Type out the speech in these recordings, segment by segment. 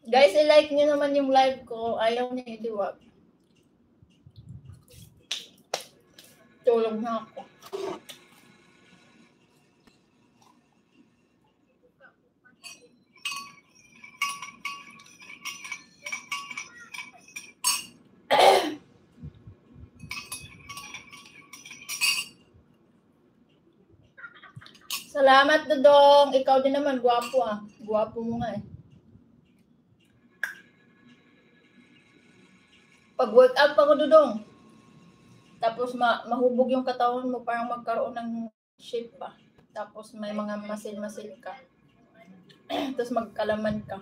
Guys, i-like nyo naman yung live ko. Ayaw niya i-diwag. Tulog na ako. Salamat, Dodong. Ikaw din naman, guwapo ah. Guwapo mo nga eh. Pag-workout pa ko, Dodong. Tapos mahubog yung katawan mo, parang magkaroon ng shape pa. Tapos may mga masil-masil ka. Tapos magkalaman ka.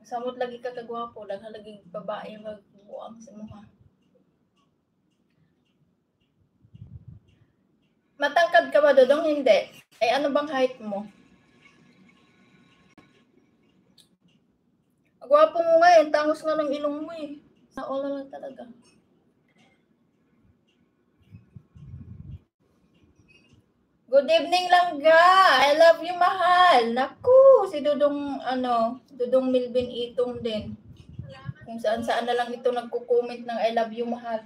Samot lagi ka kagwapo, lagi babae magbuang sa mukha. Matangkad ka ba, Dodong? Hindi. Eh, ano bang height mo? Gwapo mo nga eh. Tangos nga ng ilong mo eh. Sa all lang talaga. Good evening lang ga. I love you, mahal. Naku, si Dodong, Dodong Milvin Itong din. Kung saan-saan na lang ito nagko-comment ng I love you, mahal.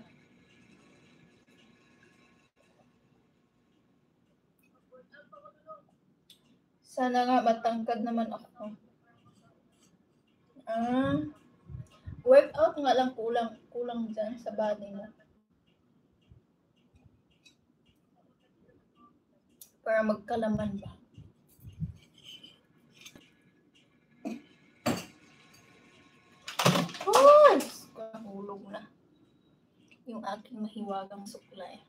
Sana nga matangkad naman ako. Workout nga lang kulang dyan sa body mo. Para magkalaman ba. Oh, hulog na. Yung aking mahiwagang suklay.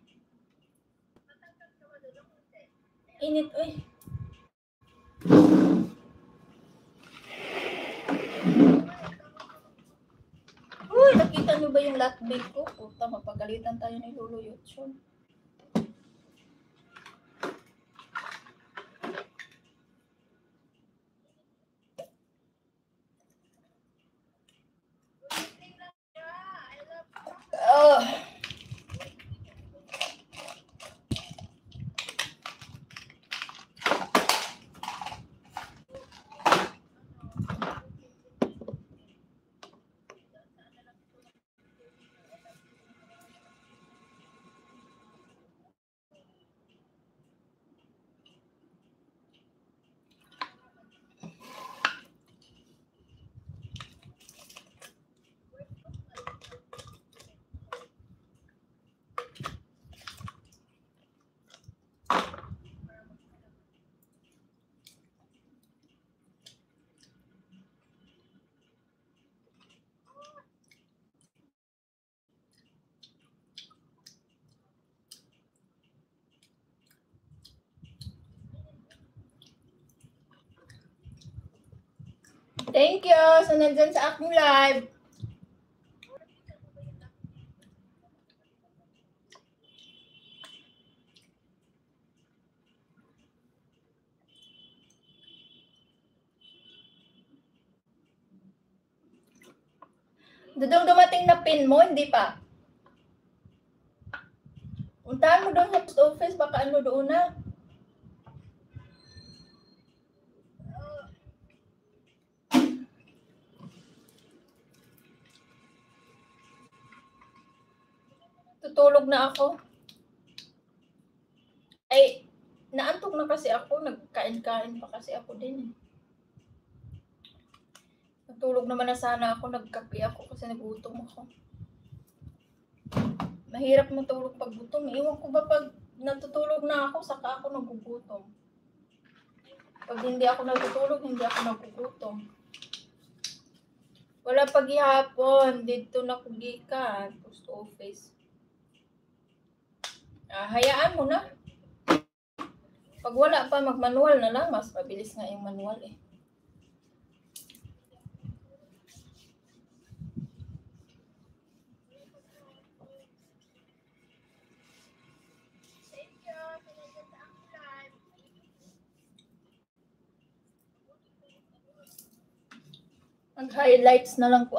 Init, uy. Uy, nakita nyo ba yung last bake ko? Puta, mapagalitan tayo ni Lolo Yotson. Thank you sa nandyan sa aking live. Dudong dumating na pin mo, hindi pa? Puntahan mo doon sa post office, baka ano doon na. Tutulog na ako. Ay, naantok na kasi ako. Nagkain-kain pa kasi ako din. Natulog naman na sana ako. Nagkape ako kasi nagutom ako. Mahirap matulog pag gutom. Iwan ko ba pag natutulog na ako, saka ako nagugutom. Pag hindi ako natutulog, hindi ako nagugutom. Wala paghihapon. Dito na kugikan. Post office. Hayaan mo na. Pag wala pa, mag-manual na lang. Mas mabilis nga yung manual eh. Mag-highlights na lang po